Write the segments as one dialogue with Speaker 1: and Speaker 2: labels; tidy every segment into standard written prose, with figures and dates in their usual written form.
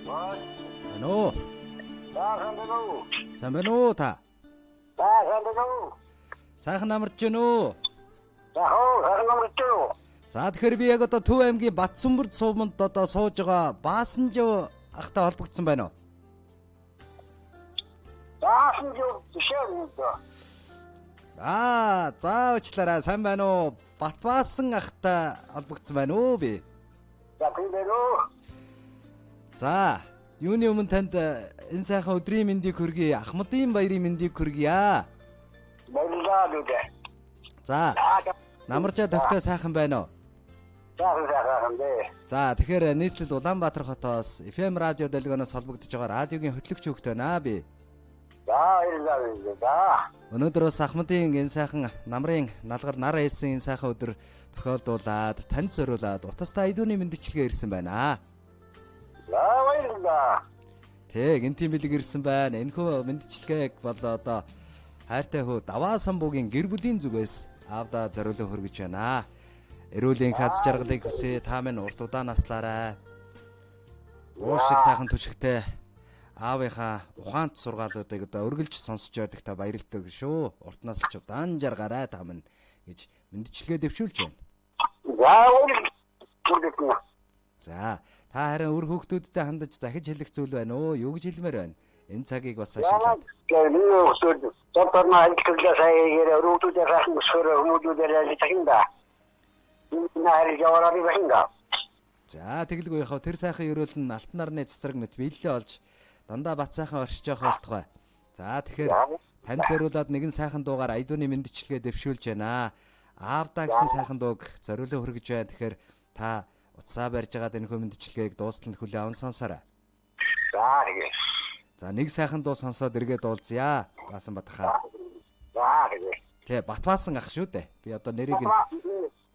Speaker 1: Ano? Сайн байна уу та? Сайхан амарч байна уу? За тэгэхээр би яг одоо Төв аймгийн Батсүмбэрд суманд одоо сууж байгаа Баасанжив ахтай холбогдсон байна уу? Заавчлаарай сайн байна уу? Батбаасан ахтай холбогдсон байна уу би? За, юуны өмнө танд энэ сайхан өдрийн мэндийг хүргэе. Ахмадын баярын мэндийг хүргье. За, намарчаа тогтоо сайхан байна уу? За, тэгэхээр нийслэл Улаанбаатар хотоос FM радио долгионоос холбогдож байгаа радиогийн хөтлөгч хөвгт байна би. Өнөөдөр бас Ахмадын энэ сайхан намрын налгар нар ээсэн энэ сайхан өдөр тохиолдуулаад танд зориулаад утастай айдууны мэндчлэгээ ирсэн байна. Тэг, энэ тийм бэлэг ирсэн байна. Энэхүү мэндчлэгээг бол одоо хайртай хүү Даваа самбуугийн гэр бүлийн зүгээс аавда зориулан хүргэж байна. Эрүүлийн хаз жаргалыг хүсье. Та минь урт удаан наслаарай. Уушиг сайхан түшигтэй аавынхаа ухаант сургаалуудыг одоо өргөлж сонсож байдаг та баярлалтай шүү. Уртнаас ч удаан жаргаарай та минь гэж мэндчлэгээ дэвшүүлж байна. За, та харин өр хүүхдүүдтэй хандаж захиж хэлэх зүйл байна уу? Юу гэж хэлмээр байна? Энэ цагийг бас ашиглаад. За, тэгэлгүй яхав тэр сайхан ерөөл нь алтан нарны цэцэрэг мэт биелэлээ олж дандаа бат сайхан оршиж явах болтугай. За, тэгэхээр танд зориулаад нэгэн сайхан дуугаар айдууны мэндчлэгээ дэвшүүлж байна. Аавдаа гэсэн сайхан дууг зориулан хүргэж байна. Тэгэхээр та утсаа барьж байгаад энэ хөмөндчлэгийг дуустал нь хүлээ аван сонсоорой. За нэг сайхан дуу сонсоод эргээд уулзъя. Баасан Батхаа. Тэ Батбаасан ах шүү дээ. Би одоо нэрийг нь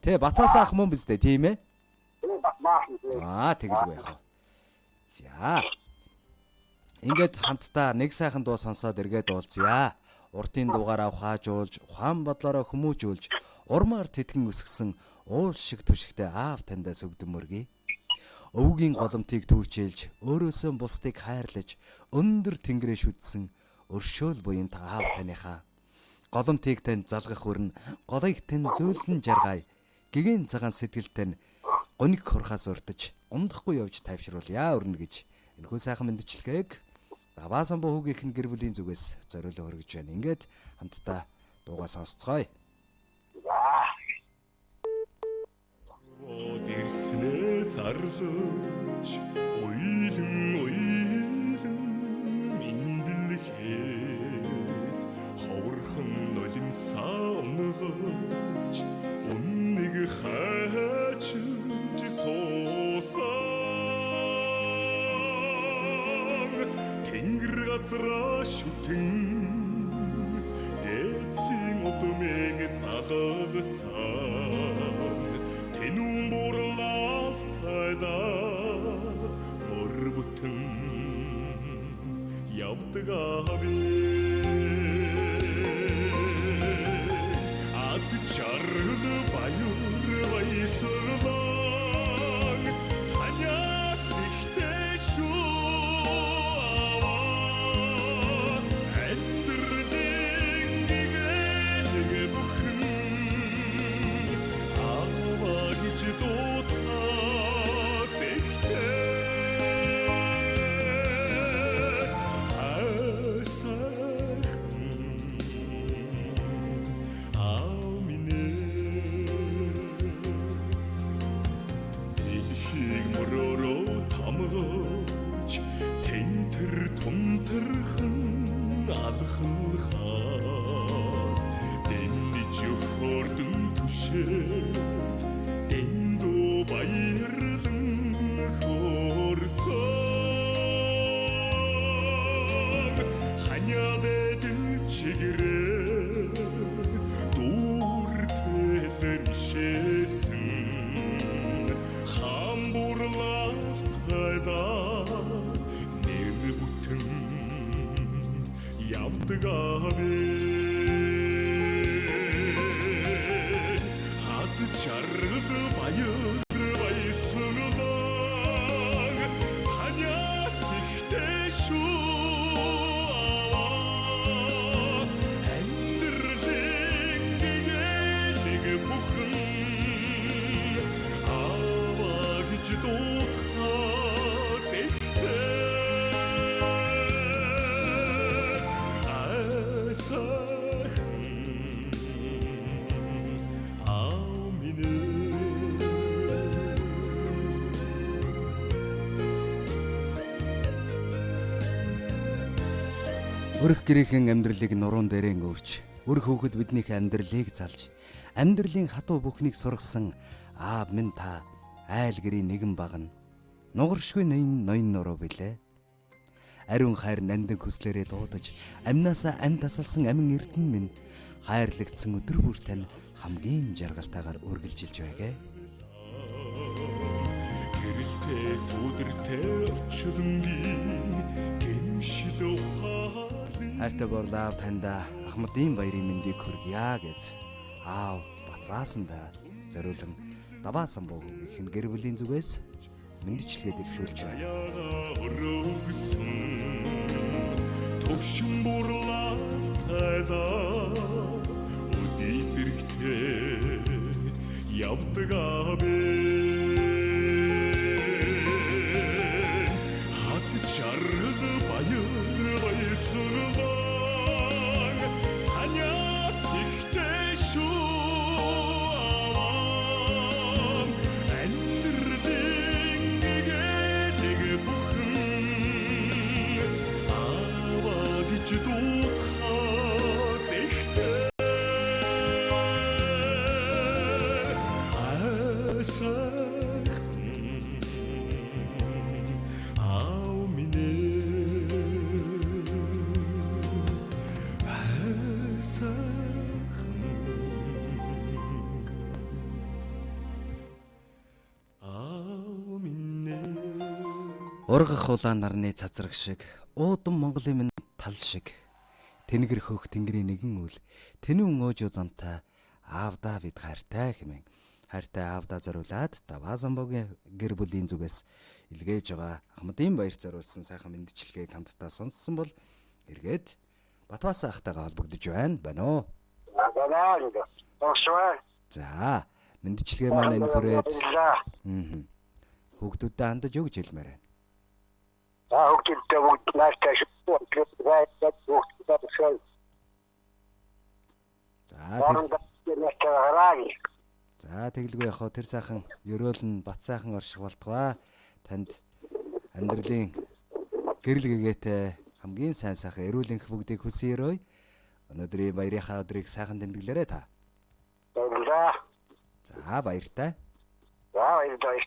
Speaker 1: Тэ Батбаасан ах мөн биз дээ, тийм ээ? Тэгэлгүй яах вэ? За. Ингээд хамтдаа нэг сайхан дуу сонсоод эргээд уулзъя. Уртын дуугаар авахаажуулж, ухаан бодлороо хүмүүжүүлж, урмаар тэтгэн өсгсөн уул шиг түшигтэй аав таньдаа сүгдмөргий. Өвгийн голомтыг түүчээлж, өөрөөсөө бусдыг хайрлаж, өндөр тэнгэрээ шүтсэн өршөөл буян та аав таныхаа. Голомтыг тань залгах өрн, голыг тань зөөлөн жаргай. Гэгээн цагаан сэтгэлтэй гоник хурхаас урдж, ундахгүй явж тайвшруулъя өрнө гэж энэхүү сайхан мэндчлэгийг Даваа самбуу хүүгийнхэн гэр бүлийн зүгээс зориулан хүргэж байна. Ингээд хамтдаа дуугаа сонсцгоё.
Speaker 2: Дэрснэ зарлж уйлан мэндэлхэд ховорхон нулимсаа унгаж үннийг хайчилж суусан тэнгэр газраа шүтэн дэцэн удмыг залгасан тэнүүн бурлаавтайда мөр бүтэн явдаг аби аз чаргал баяр баясгалан таньяс ихтэй шүү Чаргал баяр баясгалан таньяс
Speaker 1: Өрх гэрээхэн амьдралыг нуруунд дээрэн өөрч, өрх хүүхэд биднийх амьдралыг залж, амьдралын хатуу бүхнийг сургасан аав минь та айл гэрийн нэгэн багна. Нугаршгүй ноён нуруу билээ. Ариун хайр нандин хүслээрээ дуудаж, амнаасаа ам тасалсан амин эрдэн минь хайрлагдсан өдөр бүр тань хамгийн жаргалтайгаар үргэлжилж байгээ.
Speaker 2: гэрэлтэй сүдэртэй орчлонгийн гэмшил ухаалын
Speaker 1: Хайртай борлаав танда Ахмадын баярын мэндийг хүргье гэж аав Батбаасанда зориулан Даваасан бог ихэн гэр бүлийн зүгээс мэндчлэгээ дэвшүүлж байна.
Speaker 2: яга өрөвсөн төвшин бурлав тайда өдий зэрэгтэй явдаг абэ хат чаргал баяр баясрал таньяс ихтэй шүү
Speaker 1: Ургах улаан нарны цацраг шиг, уудам Монголын минь тал шиг. Тэнгэр хөх тэнгэрийн нэгэн үл, тэнүүн өөжөө зантай аавда бид хайртай хэмээн. Хайртай аавда зориулаад Даваасан богийн гэр бүлийн зүгээс илгээж байгаа Ахмадын баяр зориулсан сайхан мэндчилгээг хамтдаа сонссон бол эргээд Батбаасан ахтайгаа холбогдож байна уу? За, мэндчилгээ маань энэ хүрээд хүүхдүүдэд хандаж өгч хэлмээр байна.
Speaker 3: Хүүхдүүдтэй бүгд нааштай шүү.
Speaker 1: За тэгэлгүй яхаа тэр сайхан ерөөл нь бат сайхан орших болтугай. Танд амьдралын гэрэл гэгээтэй хамгийн сайн сайхан эрүүл энх бүгдийг хүсэн өрөөе. Өнөөдрийн баярынхаа өдрийг сайхан тэмдэглээрэй та. За баяртай.
Speaker 3: За баяртай.